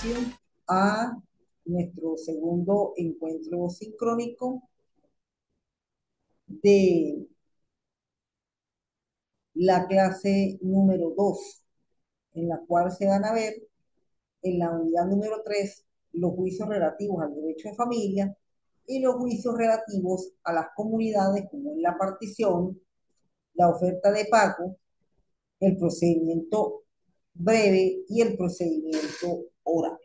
inicio a nuestro segundo encuentro sincrónico de la clase número 2, en la cual se van a ver en la unidad número 3 los juicios relativos al derecho de familia y los juicios relativos a las comunidades, como es la partición, la oferta de pago, el procedimiento breve y el procedimiento oral.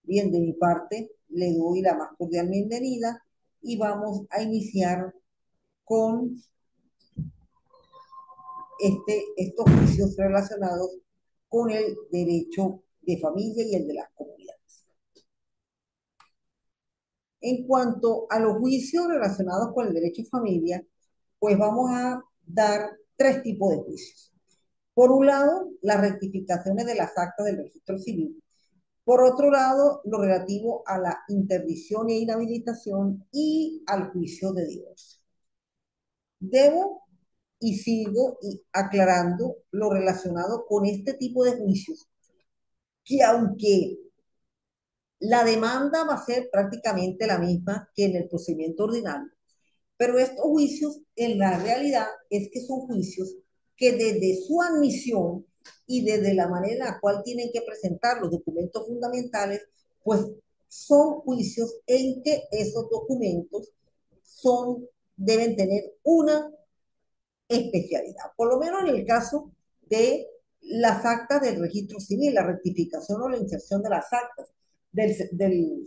Bien, de mi parte, le doy la más cordial bienvenida y vamos a iniciar con estos juicios relacionados con el derecho de familia y el de las comunidades. En cuanto a los juicios relacionados con el derecho de familia, pues vamos a dar tres tipos de juicios. Por un lado, las rectificaciones de las actas del registro civil. Por otro lado, lo relativo a la interdicción e inhabilitación y al juicio de divorcio. Debo y sigo aclarando lo relacionado con este tipo de juicios, que aunque la demanda va a ser prácticamente la misma que en el procedimiento ordinario, pero estos juicios en la realidad es que son juicios que desde su admisión y desde la manera en la cual tienen que presentar los documentos fundamentales, pues son juicios en que esos documentos deben tener una especialidad. Por lo menos en el caso de las actas del registro civil, la rectificación o la inserción de las actas del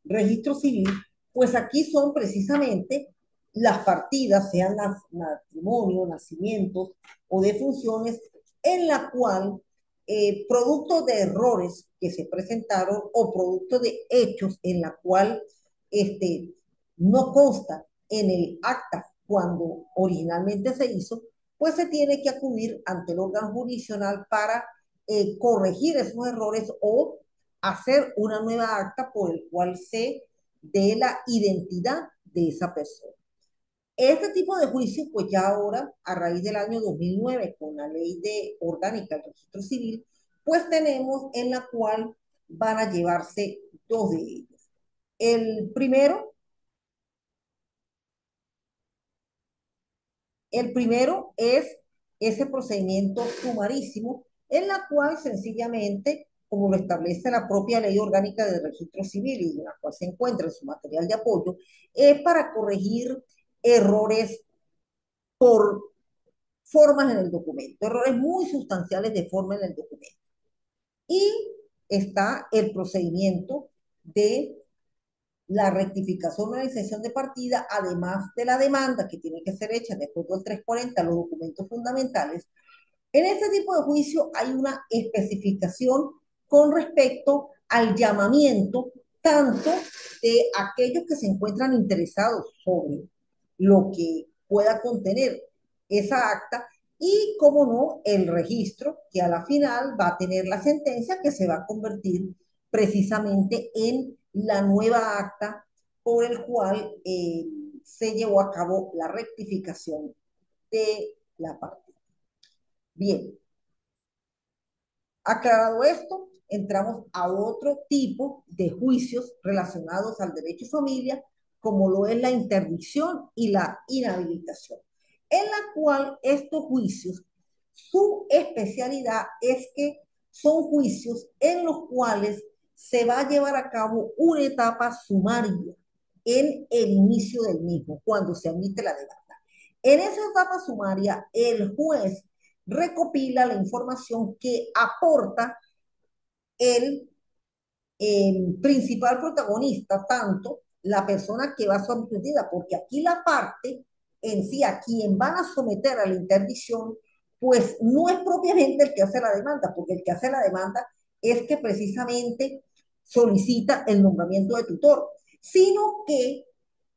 registro civil, pues aquí son precisamente las partidas, sean matrimonio, nacimientos o defunciones, en la cual producto de errores que se presentaron o producto de hechos en la cual no consta en el acta cuando originalmente se hizo, pues se tiene que acudir ante el órgano jurisdiccional para corregir esos errores o hacer una nueva acta por el cual se dé la identidad de esa persona. Este tipo de juicio, pues ya ahora, a raíz del año 2009, con la ley de orgánica del registro civil, pues tenemos en la cual van a llevarse dos de ellos. El primero es ese procedimiento sumarísimo, en la cual sencillamente, como lo establece la propia ley orgánica del registro civil y en la cual se encuentra en su material de apoyo, es para corregir errores por formas en el documento, errores muy sustanciales de forma en el documento. Y está el procedimiento de la rectificación o la exención de partida, además de la demanda que tiene que ser hecha de acuerdo al 340, los documentos fundamentales. En este tipo de juicio hay una especificación con respecto al llamamiento tanto de aquellos que se encuentran interesados sobre lo que pueda contener esa acta y, como no, el registro que a la final va a tener la sentencia que se va a convertir precisamente en la nueva acta por el cual se llevó a cabo la rectificación de la partida. Bien, aclarado esto, entramos a otro tipo de juicios relacionados al derecho de familia, como lo es la interdicción y la inhabilitación, en la cual estos juicios, su especialidad es que son juicios en los cuales se va a llevar a cabo una etapa sumaria en el inicio del mismo, cuando se admite la demanda. En esa etapa sumaria, el juez recopila la información que aporta el principal protagonista, tanto la persona que va sometida, porque aquí la parte en sí, a quien van a someter a la interdicción, pues no es propiamente el que hace la demanda, porque el que hace la demanda es que precisamente solicita el nombramiento de tutor, sino que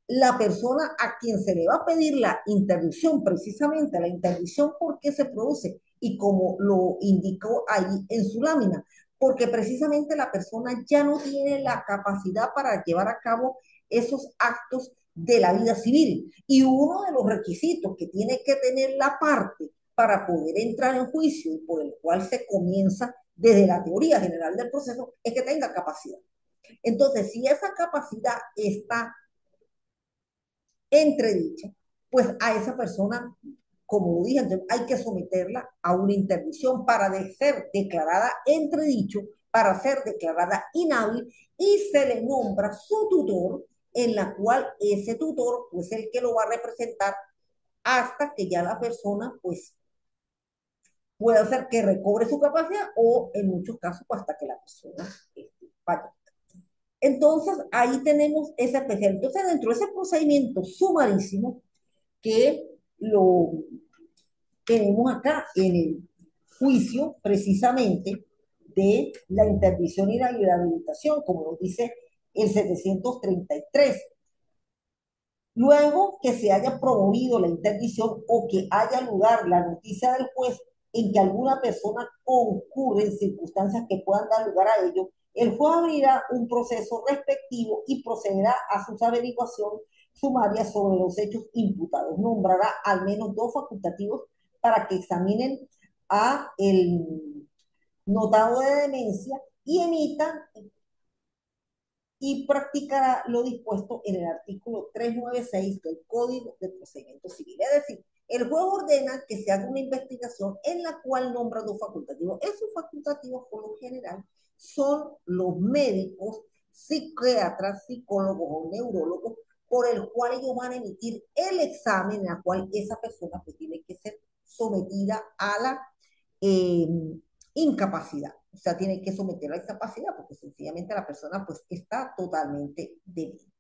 la persona a quien se le va a pedir la interdicción, precisamente la interdicción, ¿por qué se produce? Y como lo indicó ahí en su lámina, porque precisamente la persona ya no tiene la capacidad para llevar a cabo esos actos de la vida civil. Y uno de los requisitos que tiene que tener la parte para poder entrar en juicio y por el cual se comienza desde la teoría general del proceso es que tenga capacidad. Entonces, si esa capacidad está entredicha, pues a esa persona, como lo dije, hay que someterla a una interdicción para ser declarada entredicho, para ser declarada inhábil y se le nombra su tutor, en la cual ese tutor pues es el que lo va a representar hasta que ya la persona pues pueda hacer que recobre su capacidad o en muchos casos pues, hasta que la persona falle. Entonces, ahí tenemos esa especial. Entonces, dentro de ese procedimiento sumarísimo que lo tenemos acá en el juicio precisamente de la interdicción y la inhabilitación, como nos dice el 733. Luego que se haya promovido la interdicción o que haya lugar la noticia del juez en que alguna persona concurre en circunstancias que puedan dar lugar a ello, el juez abrirá un proceso respectivo y procederá a su averiguación sumaria sobre los hechos imputados. Nombrará al menos dos facultativos para que examinen a el notado de demencia y emitan y practicará lo dispuesto en el artículo 396 del Código de Procedimiento Civil. Es decir, el juez ordena que se haga una investigación en la cual nombra dos facultativos. Esos facultativos, por lo general, son los médicos, psiquiatras, psicólogos o neurólogos, por el cual ellos van a emitir el examen en el cual esa persona pues, tiene que ser sometida a la eh, incapacidad. O sea, tiene que someterla a incapacidad porque sencillamente la persona pues está totalmente débil.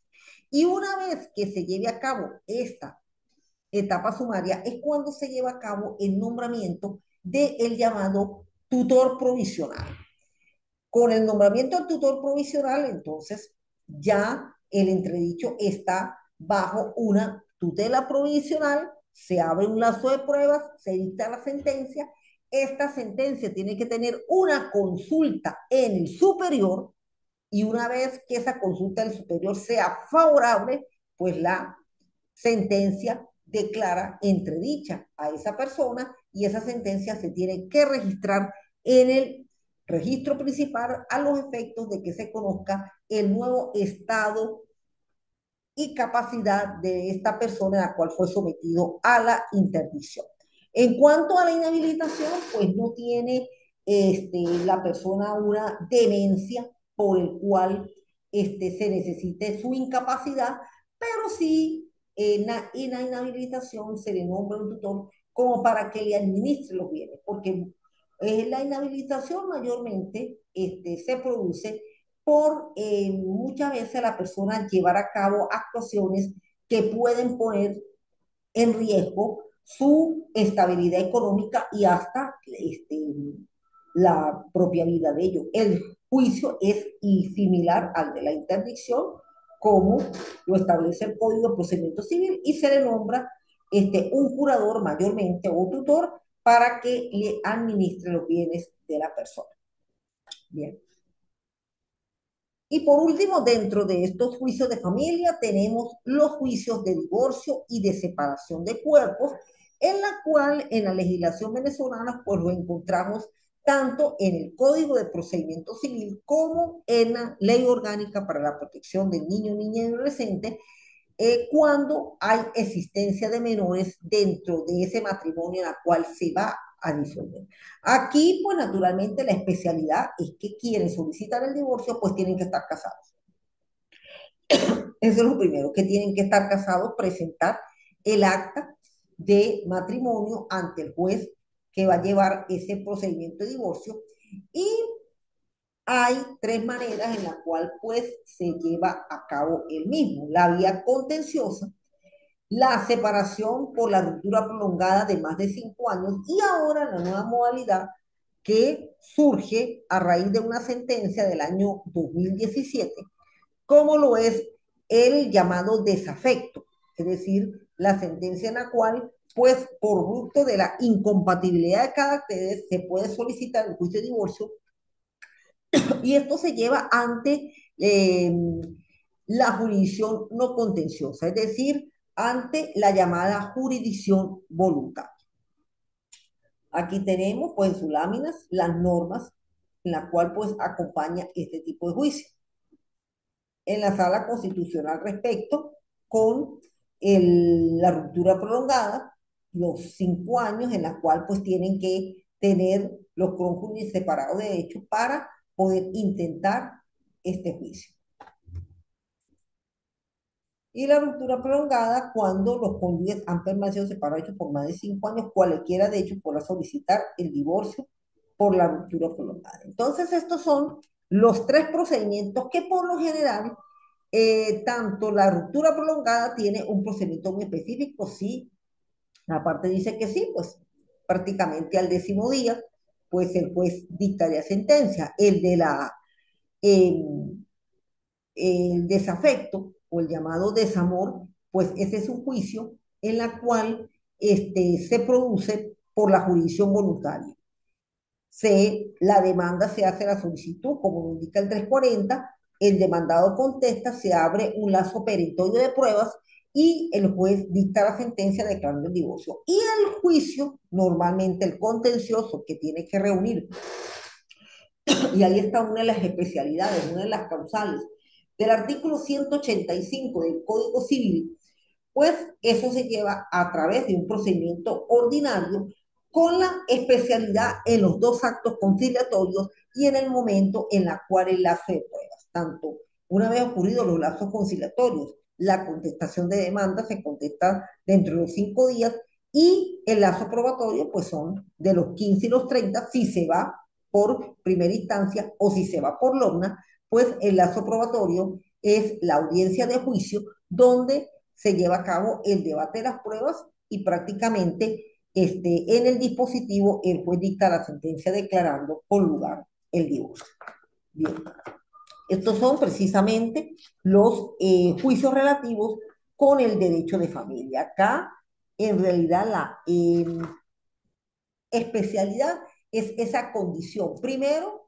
Y una vez que se lleve a cabo esta etapa sumaria es cuando se lleva a cabo el nombramiento del llamado tutor provisional. Con el nombramiento del tutor provisional, entonces ya el entredicho está bajo una tutela provisional, se abre un lazo de pruebas, se dicta la sentencia. Esta sentencia tiene que tener una consulta en el superior y una vez que esa consulta del superior sea favorable, pues la sentencia declara entredicha a esa persona y esa sentencia se tiene que registrar en el registro principal a los efectos de que se conozca el nuevo estado y capacidad de esta persona a la cual fue sometido a la interdicción. En cuanto a la inhabilitación, pues no tiene la persona una demencia por el cual se necesite su incapacidad, pero sí en la inhabilitación se le nombra un tutor como para que le administre los bienes, porque la inhabilitación mayormente se produce por muchas veces la persona llevar a cabo actuaciones que pueden poner en riesgo su estabilidad económica y hasta la propia vida de ellos. El juicio es similar al de la interdicción, como lo establece el Código de Procedimiento Civil, y se le nombra un curador mayormente o tutor para que le administre los bienes de la persona. Bien. Y por último, dentro de estos juicios de familia tenemos los juicios de divorcio y de separación de cuerpos, en la cual en la legislación venezolana pues lo encontramos tanto en el Código de Procedimiento Civil como en la Ley Orgánica para la Protección del Niño, Niña y Adolescente, cuando hay existencia de menores dentro de ese matrimonio en la cual se va a disolver. Aquí, pues naturalmente la especialidad es que quienes solicitan el divorcio, pues tienen que estar casados. Eso es lo primero, que tienen que estar casados, presentar el acta de matrimonio ante el juez que va a llevar ese procedimiento de divorcio y hay tres maneras en las cuales pues se lleva a cabo el mismo. La vía contenciosa, la separación por la ruptura prolongada de más de 5 años y ahora la nueva modalidad que surge a raíz de una sentencia del año 2017, como lo es el llamado desafecto, es decir, la sentencia en la cual, pues, por gusto de la incompatibilidad de caracteres, se puede solicitar el juicio de divorcio y esto se lleva ante la jurisdicción no contenciosa, es decir, ante la llamada jurisdicción voluntaria. Aquí tenemos, pues, en sus láminas las normas en la cual, pues, acompaña este tipo de juicio. En la sala constitucional respecto con la ruptura prolongada, los 5 años en la cual, pues, tienen que tener los cónyuges separados de hecho para poder intentar este juicio. Y la ruptura prolongada cuando los cónyuges han permanecido separados por más de 5 años, cualquiera de ellos podrá solicitar el divorcio por la ruptura prolongada. Entonces, estos son los tres procedimientos que por lo general, tanto la ruptura prolongada tiene un procedimiento muy específico, sí, aparte dice que sí, pues prácticamente al 10.º día, pues el juez dictaría sentencia. Eh, el desafecto o el llamado desamor, pues ese es un juicio en la cual se produce por la jurisdicción voluntaria. La demanda se hace la solicitud, como lo indica el 340, el demandado contesta, se abre un lazo perentorio de pruebas y el juez dicta la sentencia declarando el divorcio. Y el juicio, normalmente el contencioso que tiene que reunir, y ahí está una de las especialidades, una de las causales del artículo 185 del Código Civil, pues eso se lleva a través de un procedimiento ordinario con la especialidad en los dos actos conciliatorios y en el momento en la cual el lazo de pruebas, tanto una vez ocurridos los lazos conciliatorios, la contestación de demanda se contesta dentro de los 5 días y el lazo probatorio pues son de los 15 y los 30 si se va por primera instancia o si se va por logna, pues el lazo probatorio es la audiencia de juicio donde se lleva a cabo el debate de las pruebas y prácticamente en el dispositivo el juez dicta la sentencia declarando con lugar el divorcio. Bien, estos son precisamente los juicios relativos con el derecho de familia. Acá, en realidad, la especialidad es esa condición. Primero,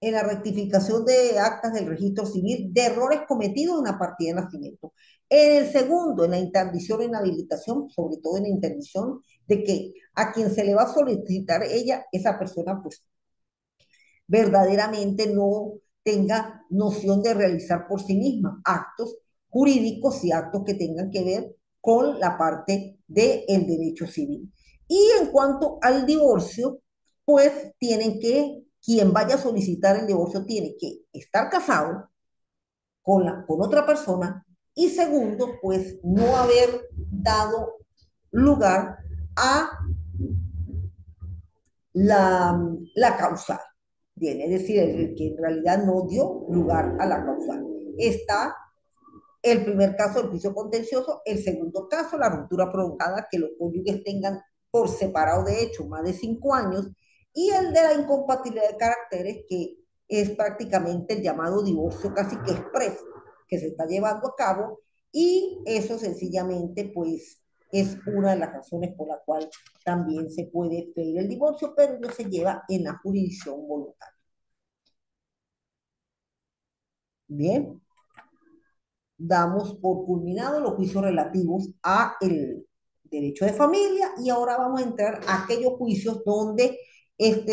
en la rectificación de actas del registro civil de errores cometidos en la partida de nacimiento. En el segundo, en la interdicción, en la habilitación, sobre todo en la interdicción, de que a quien se le va a solicitar ella, esa persona, pues verdaderamente no tenga noción de realizar por sí misma actos jurídicos y actos que tengan que ver con la parte del derecho civil. Y en cuanto al divorcio, pues quien vaya a solicitar el divorcio tiene que estar casado con otra persona y segundo, pues no haber dado lugar a la causal. Bien, es decir, el que en realidad no dio lugar a la causal. Está el primer caso, el juicio contencioso; el segundo caso, la ruptura prolongada, que los cónyuges tengan por separado de hecho más de 5 años; y el de la incompatibilidad de caracteres, que es prácticamente el llamado divorcio casi que expreso que se está llevando a cabo, y eso sencillamente pues es una de las razones por la cual también se puede pedir el divorcio, pero no se lleva en la jurisdicción voluntaria. Bien, damos por culminados los juicios relativos a el derecho de familia y ahora vamos a entrar a aquellos juicios donde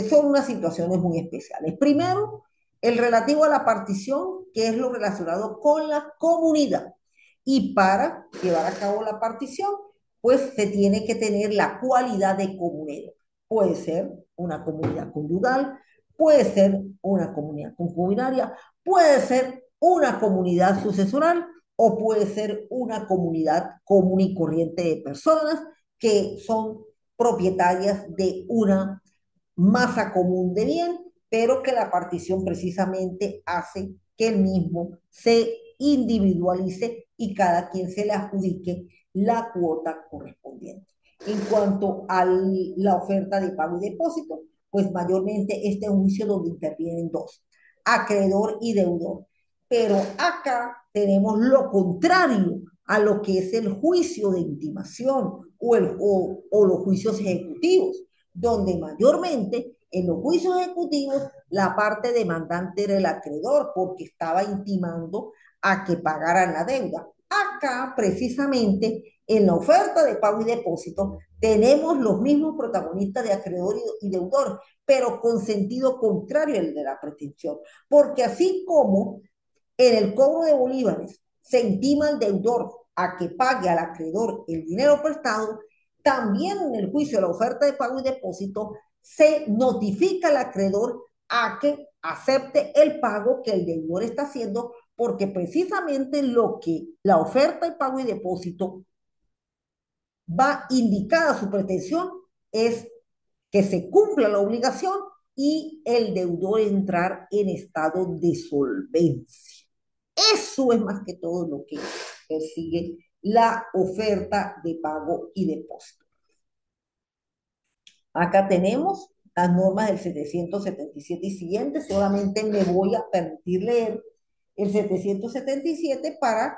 son unas situaciones muy especiales. Primero, el relativo a la partición, que es lo relacionado con la comunidad. Y para llevar a cabo la partición, pues se tiene que tener la cualidad de comunero. Puede ser una comunidad conyugal, puede ser una comunidad concubinaria, puede ser una comunidad sucesoral o puede ser una comunidad común y corriente de personas que son propietarias de una masa común de bien, pero que la partición precisamente hace que el mismo se individualice y cada quien se le adjudique la cuota correspondiente. En cuanto a la oferta de pago y depósito, pues mayormente este es un juicio donde intervienen dos, acreedor y deudor. Pero acá tenemos lo contrario a lo que es el juicio de intimación o los juicios ejecutivos, donde mayormente en los juicios ejecutivos la parte demandante era el acreedor porque estaba intimando a que pagaran la deuda. Acá, precisamente, en la oferta de pago y depósito, tenemos los mismos protagonistas de acreedor y deudor, pero con sentido contrario al de la pretensión. Porque así como en el cobro de bolívares se intima al deudor a que pague al acreedor el dinero prestado, también en el juicio de la oferta de pago y depósito se notifica al acreedor a que acepte el pago que el deudor está haciendo, porque precisamente lo que la oferta de pago y depósito va indicada su pretensión es que se cumpla la obligación y el deudor entrar en estado de solvencia. Eso es más que todo lo que persigue la oferta de pago y depósito. Acá tenemos las normas del 777 y siguientes. Solamente me voy a permitir leer el 777 para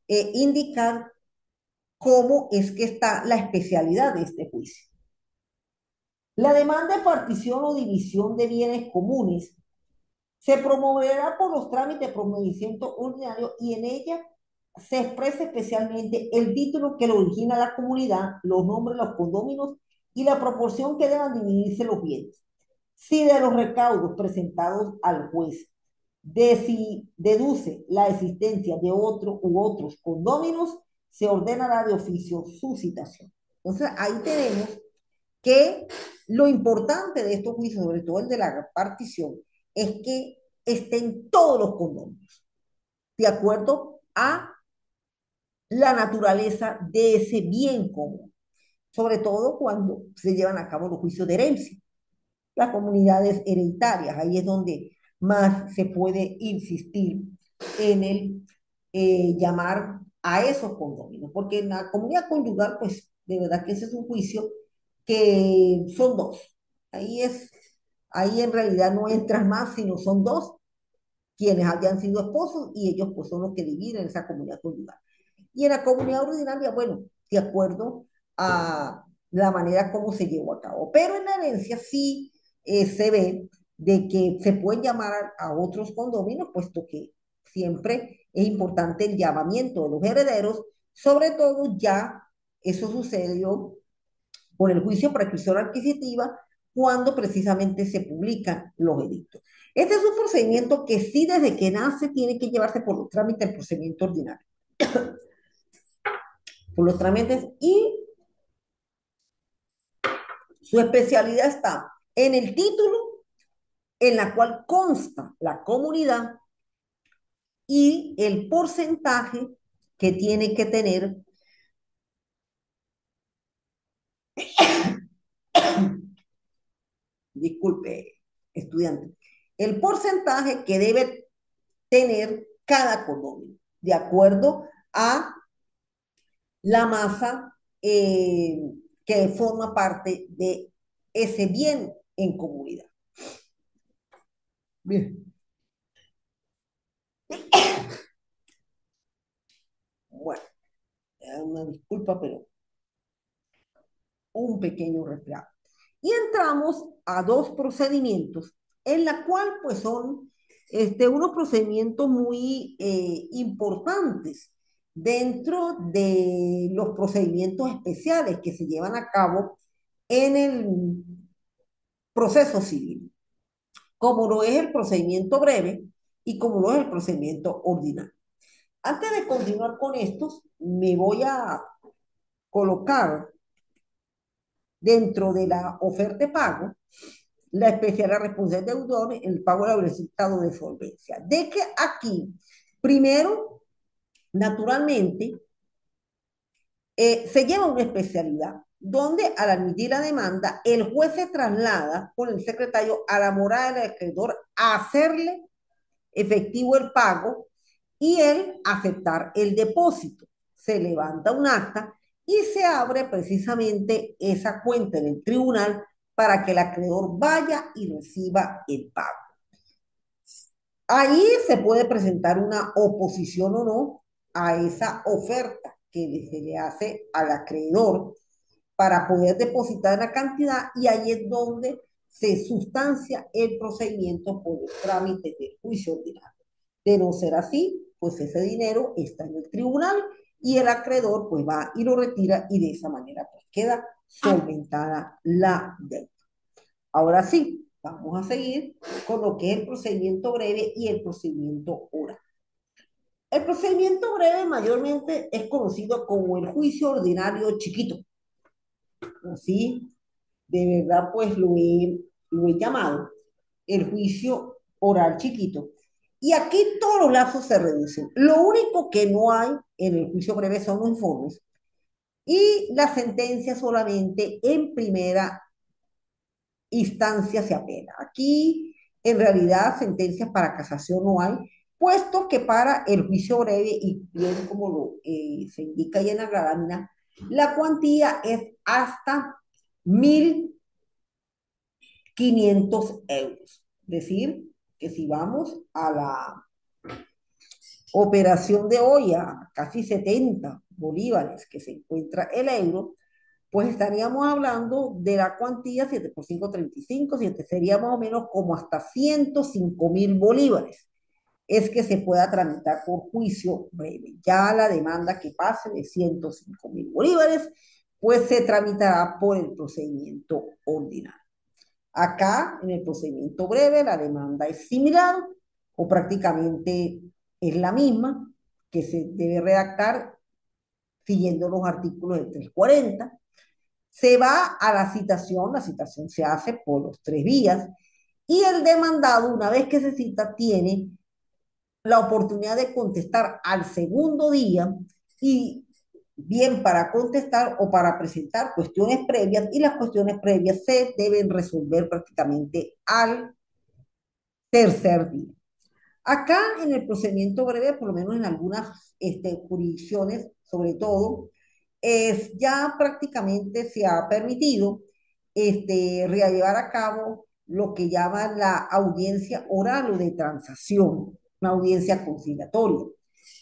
indicar cómo es que está la especialidad de este juicio. La demanda de partición o división de bienes comunes se promoverá por los trámites de procedimiento ordinario y en ella se expresa especialmente el título que lo origina la comunidad, los nombres de los condóminos y la proporción que deban dividirse los bienes. Si de los recaudos presentados al juez si deduce la existencia de otro u otros condóminos, se ordenará de oficio su citación. Entonces, ahí tenemos que lo importante de estos juicios, sobre todo el de la partición, es que estén todos los condóminos de acuerdo a la naturaleza de ese bien común, sobre todo cuando se llevan a cabo los juicios de herencia, las comunidades hereditarias, ahí es donde más se puede insistir en el llamar a esos condóminos, porque en la comunidad conyugal, pues de verdad que ese es un juicio que son dos. Ahí es, ahí en realidad no entran más, sino son dos quienes hayan sido esposos y ellos pues son los que dividen esa comunidad conyugal. Y en la comunidad ordinaria, bueno, de acuerdo a la manera como se llevó a cabo. Pero en la herencia sí se ve de que se pueden llamar a otros condóminos, puesto que siempre es importante el llamamiento de los herederos, sobre todo ya eso sucedió por el juicio prescripción adquisitiva cuando precisamente se publican los edictos. Este es un procedimiento que sí desde que nace tiene que llevarse por los trámites del procedimiento ordinario, por los trámites y su especialidad está en el título en la cual consta la comunidad y el porcentaje que tiene que tener, disculpe, estudiante, el porcentaje que debe tener cada condomina, de acuerdo a la masa que forma parte de ese bien en comunidad. Bien. Bueno, una disculpa, pero un pequeño resfriado. Y entramos a dos procedimientos, en la cual pues son unos procedimientos muy importantes dentro de los procedimientos especiales que se llevan a cabo en el proceso civil, como lo es el procedimiento breve y como lo es el procedimiento ordinario. Antes de continuar con estos, me voy a colocar dentro de la oferta de pago la especial responsabilidad del deudor en el pago del resultado de solvencia. De que aquí, primero, naturalmente, se lleva una especialidad donde al admitir la demanda, el juez se traslada con el secretario a la morada del acreedor a hacerle efectivo el pago y él aceptar el depósito. Se levanta un acta y se abre precisamente esa cuenta en el tribunal para que el acreedor vaya y reciba el pago. Ahí se puede presentar una oposición o no a esa oferta que se le hace al acreedor para poder depositar la cantidad y ahí es donde se sustancia el procedimiento por los trámites del juicio ordinario. De no ser así, pues ese dinero está en el tribunal y el acreedor pues va y lo retira y de esa manera pues queda solventada la deuda. Ahora sí, vamos a seguir con lo que es el procedimiento breve y el procedimiento oral. El procedimiento breve mayormente es conocido como el juicio ordinario chiquito. Así, de verdad, pues lo he llamado el juicio oral chiquito. Y aquí todos los lapsos se reducen. Lo único que no hay en el juicio breve son los informes y la sentencia solamente en primera instancia se apela. Aquí, en realidad, sentencias para casación no hay, puesto que para el juicio breve, y bien como se indica ahí en la lámina, la cuantía es hasta 1.500 euros. Es decir, que si vamos a la operación de hoy a casi 70 bolívares que se encuentra el euro, pues estaríamos hablando de la cuantía 7 por 5, 35, 7 sería más o menos como hasta 105.000 bolívares. Es que se pueda tramitar por juicio breve. Ya la demanda que pase de 105.000 bolívares, pues se tramitará por el procedimiento ordinario. Acá, en el procedimiento breve, la demanda es similar o prácticamente es la misma que se debe redactar siguiendo los artículos del 340. Se va a la citación se hace por los 3 días y el demandado, una vez que se cita, tiene la oportunidad de contestar al segundo día y bien para contestar o para presentar cuestiones previas y las cuestiones previas se deben resolver prácticamente al tercer día. Acá en el procedimiento breve, por lo menos en algunas jurisdicciones, sobre todo, ya prácticamente se ha permitido llevar a cabo lo que llaman la audiencia oral o de transacción, una audiencia conciliatoria.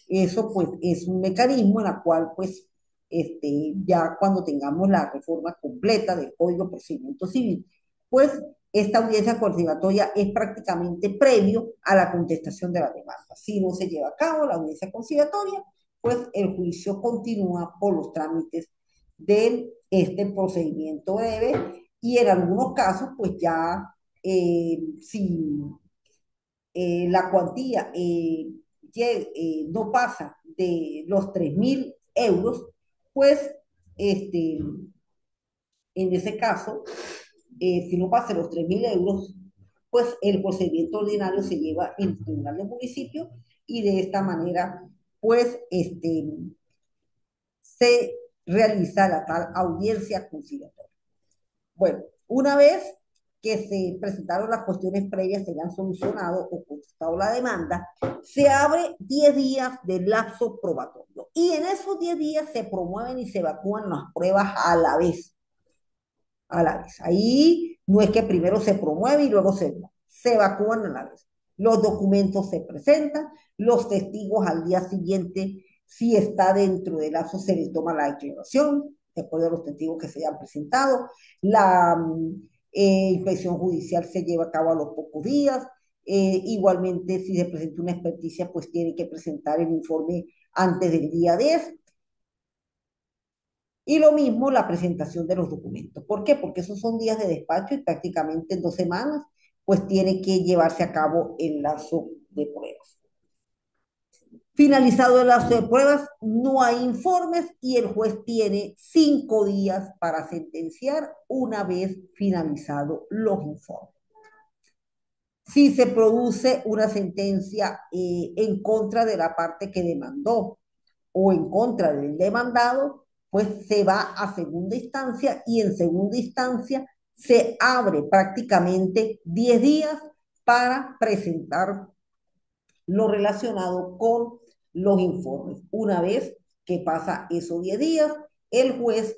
Eso pues es un mecanismo en el cual pues ya cuando tengamos la reforma completa del Código de Procedimiento Civil, pues esta audiencia conciliatoria es prácticamente previo a la contestación de la demanda. Si no se lleva a cabo la audiencia conciliatoria, pues el juicio continúa por los trámites de este procedimiento breve y en algunos casos, pues ya si la cuantía no pasa de los 3.000 euros, pues en ese caso, si no pasa los 3.000 euros, pues el procedimiento ordinario se lleva en el tribunal del municipio y de esta manera, pues se realiza la tal audiencia conciliatoria. Bueno, una vez que se presentaron las cuestiones previas, se hayan solucionado o contestado la demanda, se abre 10 días de lapso probatorio. Y en esos 10 días se promueven y se evacúan las pruebas a la vez. A la vez. Ahí no es que primero se promueve y luego se evacúan a la vez. Los documentos se presentan, los testigos al día siguiente, si está dentro del lapso, se les toma la declaración, de acuerdo a los testigos que se hayan presentado. La inspección judicial se lleva a cabo a los pocos días. Igualmente, si se presenta una experticia, pues tiene que presentar el informe antes del día 10. Y lo mismo la presentación de los documentos. ¿Por qué? Porque esos son días de despacho y prácticamente en 2 semanas, pues tiene que llevarse a cabo el lazo de pruebas. Finalizado el lazo de pruebas, no hay informes y el juez tiene 5 días para sentenciar una vez finalizado los informes. Si se produce una sentencia en contra de la parte que demandó o en contra del demandado, pues se va a segunda instancia y en segunda instancia se abre prácticamente 10 días para presentar lo relacionado con los informes. Una vez que pasa esos 10 días, el juez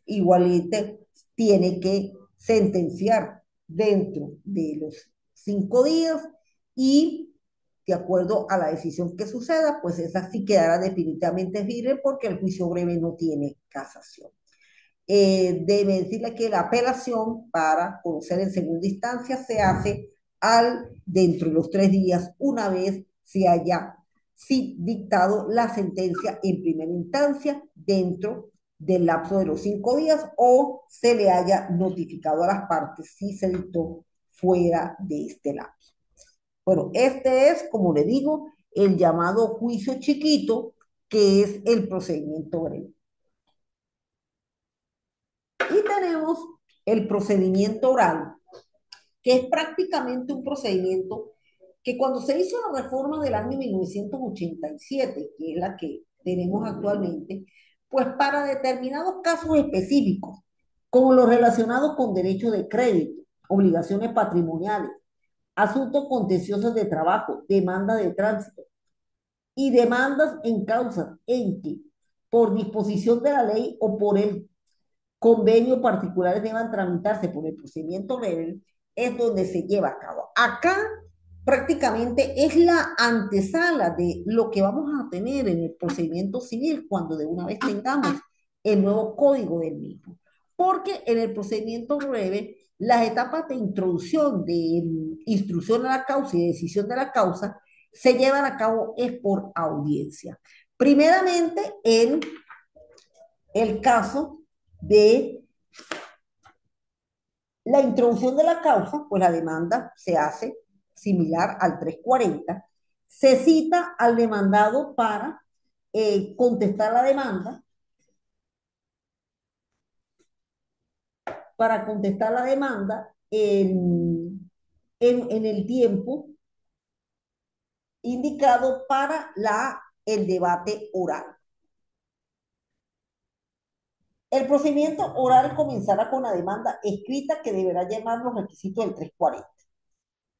igualmente tiene que sentenciar dentro de los 5 días y de acuerdo a la decisión que suceda, pues esa sí quedará definitivamente firme porque el juicio breve no tiene casación. Debe decirle que la apelación para conocer en segunda instancia se hace dentro de los 3 días, una vez se haya si dictado la sentencia en primera instancia dentro del lapso de los 5 días o se le haya notificado a las partes si se dictó fuera de este lapso. Bueno, este es, como le digo, el llamado juicio chiquito, que es el procedimiento breve. Y tenemos el procedimiento oral, que es prácticamente un procedimiento que cuando se hizo la reforma del año 1987, que es la que tenemos actualmente, pues para determinados casos específicos, como los relacionados con derechos de crédito, obligaciones patrimoniales, asuntos contenciosos de trabajo, demanda de tránsito y demandas en causas en que, por disposición de la ley o por el convenio particulares deban tramitarse por el procedimiento breve, es donde se lleva a cabo. Acá prácticamente es la antesala de lo que vamos a tener en el procedimiento civil cuando de una vez tengamos el nuevo código del mismo. Porque en el procedimiento breve, las etapas de introducción, de instrucción a la causa y de decisión de la causa se llevan a cabo es por audiencia. Primeramente, en el caso de la introducción de la causa, pues la demanda se hace similar al 340. Se cita al demandado contestar la demanda, para contestar la demanda en el tiempo indicado para el debate oral. El procedimiento oral comenzará con la demanda escrita que deberá llevar los requisitos del 340.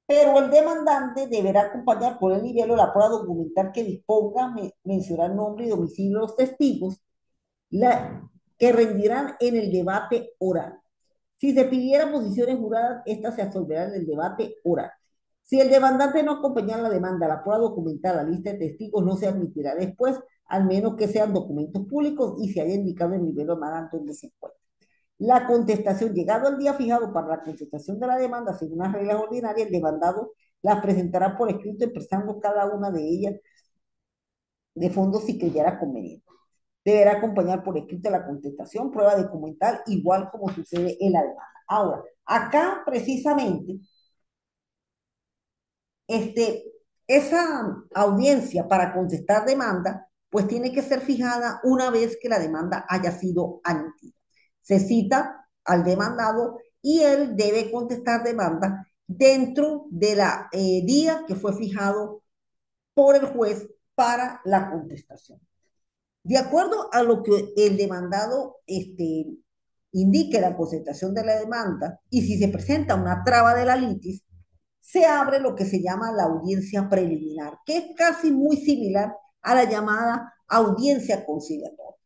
Pero el demandante deberá acompañar por el nivel o la prueba documental que disponga, mencionar nombre y domicilio de los testigos que rendirán en el debate oral. Si se pidieran posiciones juradas, estas se absolverán en el debate oral. Si el demandante no acompaña la demanda, la prueba documental, la lista de testigos no se admitirá después, al menos que sean documentos públicos y se haya indicado el nivel o más alto donde se encuentra. La contestación, llegado el día fijado para la contestación de la demanda, según las reglas ordinarias, el demandado las presentará por escrito expresando cada una de ellas de fondo si creyera conveniente. Deberá acompañar por escrito la contestación, prueba documental, igual como sucede en la demanda. Ahora, acá precisamente, este, esa audiencia para contestar demanda, pues tiene que ser fijada una vez que la demanda haya sido admitida. Se cita al demandado y él debe contestar demanda dentro de la día que fue fijado por el juez para la contestación. De acuerdo a lo que el demandado indique la concentración de la demanda y si se presenta una traba de la litis, se abre lo que se llama la audiencia preliminar, que es casi muy similar a la llamada audiencia conciliatoria.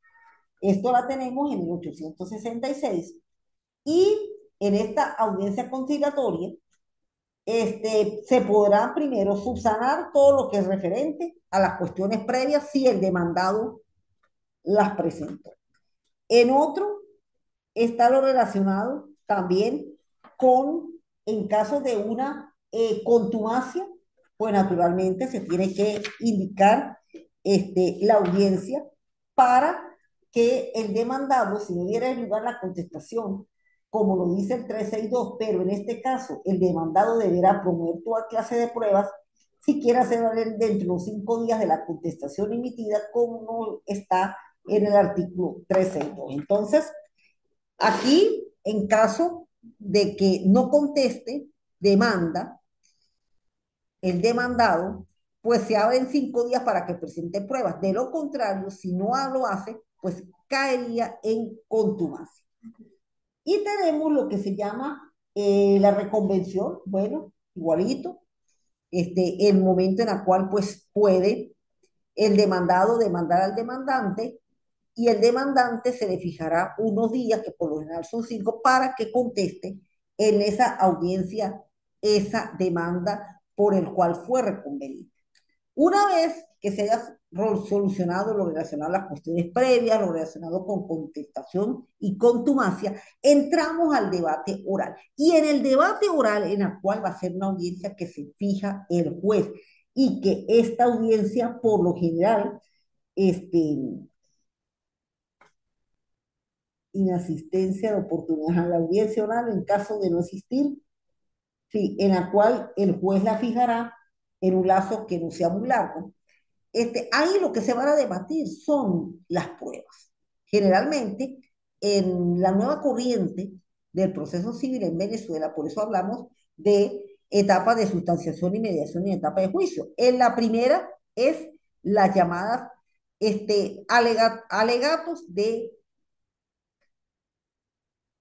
Esto la tenemos en 1866 y en esta audiencia conciliatoria se podrá primero subsanar todo lo que es referente a las cuestiones previas si el demandado las presentó. En otro está lo relacionado también con, en caso de una contumacia, pues naturalmente se tiene que indicar la audiencia para que el demandado, si no diera lugar la contestación, como lo dice el 362, pero en este caso el demandado deberá promover toda clase de pruebas, si quiere hacer dentro de los 5 días de la contestación emitida, como está en el artículo 362. Entonces, aquí, en caso de que no conteste demanda, el demandado, pues se abren 5 días para que presente pruebas. De lo contrario, si no lo hace, pues caería en contumacia. Y tenemos lo que se llama la reconvención, bueno, igualito, el momento en el cual pues puede el demandado demandar al demandante y el demandante se le fijará unos días, que por lo general son 5, para que conteste en esa audiencia esa demanda por el cual fue reconvenido. Una vez que se haya solucionado lo relacionado a las cuestiones previas, lo relacionado con contestación y contumacia, entramos al debate oral. Y en el debate oral, en el cual va a ser una audiencia que se fija el juez, y que esta audiencia, por lo general, este, inasistencia de oportunidad a la audiencia oral en caso de no existir, sí, en la cual el juez la fijará en un lazo que no sea muy largo. Ahí lo que se van a debatir son las pruebas. Generalmente, en la nueva corriente del proceso civil en Venezuela, por eso hablamos de etapa de sustanciación y mediación y etapa de juicio. En la primera es las llamadas alegatos de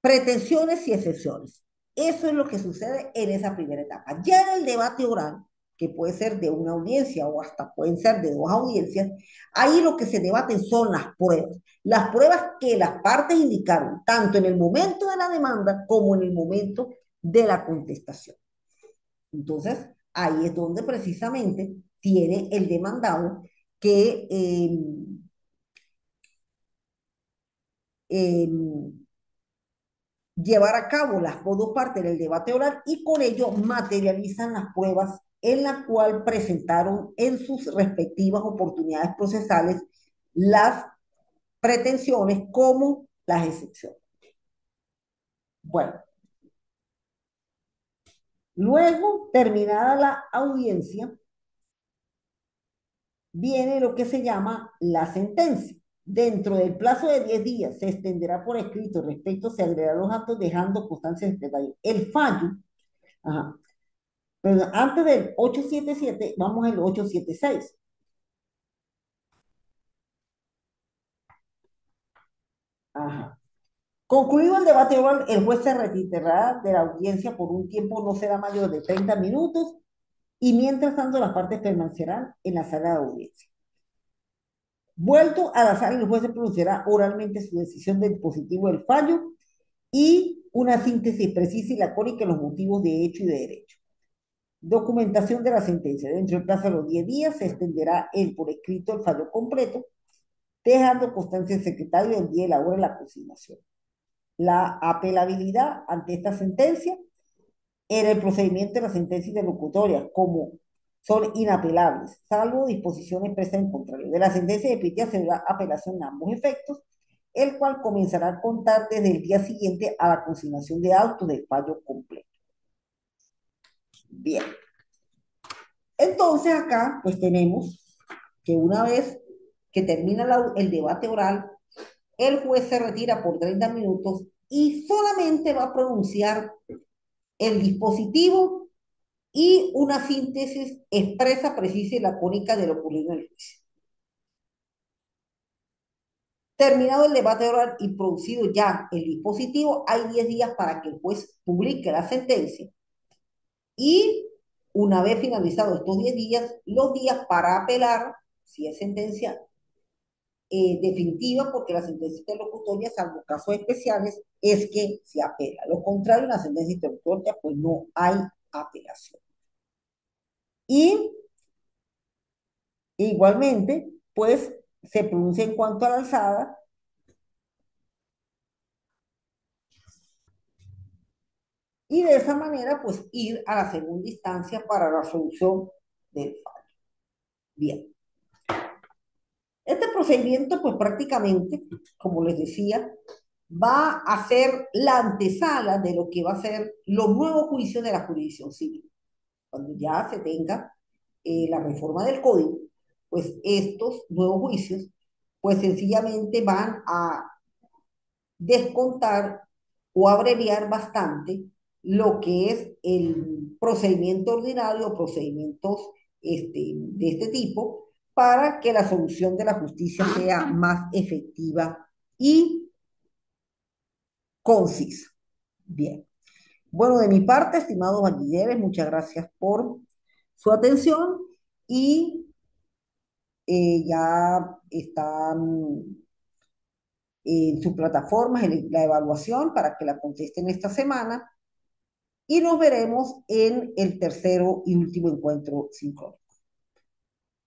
pretensiones y excepciones. Eso es lo que sucede en esa primera etapa. Ya en el debate oral, que puede ser de una audiencia o hasta pueden ser de dos audiencias, ahí lo que se debaten son las pruebas que las partes indicaron, tanto en el momento de la demanda como en el momento de la contestación. Entonces, ahí es donde precisamente tiene el demandado que eh, llevar a cabo las dos partes del debate oral y con ello materializan las pruebas en la cual presentaron en sus respectivas oportunidades procesales las pretensiones como las excepciones. Bueno, luego, terminada la audiencia, viene lo que se llama la sentencia. Dentro del plazo de 10 días se extenderá por escrito respecto, se agregarán los actos dejando constancia de detalle. El fallo, ajá, pero antes del 877, vamos al 876. Ajá. Concluido el debate oral, el juez se retirará de la audiencia por un tiempo no será mayor de 30 minutos y mientras tanto las partes permanecerán en la sala de audiencia. Vuelto a la sala, el juez se pronunciará oralmente su decisión del dispositivo del fallo y una síntesis precisa y lacónica de los motivos de hecho y de derecho. Documentación de la sentencia. Dentro del plazo de los 10 días se extenderá por escrito el fallo completo, dejando constancia el secretario del día y la hora de la consignación. La apelabilidad ante esta sentencia era el procedimiento de la sentencia interlocutoria, como son inapelables, salvo disposiciones expresas en contrario. De la sentencia de Pitia se da apelación a ambos efectos, el cual comenzará a contar desde el día siguiente a la consignación de auto del fallo completo. Bien. Entonces acá, pues tenemos que una vez que termina el debate oral, el juez se retira por 30 minutos y solamente va a pronunciar el dispositivo y una síntesis expresa, precisa y lacónica de lo ocurrido en el juicio. Terminado el debate oral y producido ya el dispositivo, hay 10 días para que el juez publique la sentencia y una vez finalizados estos 10 días, los días para apelar, si es sentencia definitiva, porque la sentencia interlocutoria, salvo casos especiales, es que se apela. Lo contrario, en la sentencia interlocutoria, pues no hay apelación. Y igualmente, pues se pronuncia en cuanto a la alzada y de esa manera, pues ir a la segunda instancia para la solución del fallo. Bien. Este procedimiento, pues prácticamente, como les decía, va a ser la antesala de lo que va a ser los nuevos juicios de la jurisdicción civil. Cuando ya se tenga la reforma del código, pues estos nuevos juicios, pues sencillamente van a descontar o abreviar bastante lo que es el procedimiento ordinario o procedimientos de este tipo para que la solución de la justicia sea más efectiva y concisa. Bien. Bueno, de mi parte, estimados bachilleres, muchas gracias por su atención y ya están en sus plataformas la evaluación para que la contesten esta semana y nos veremos en el tercero y último encuentro sincrónico.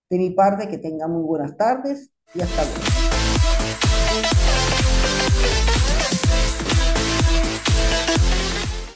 De mi parte, que tengan muy buenas tardes y hasta luego.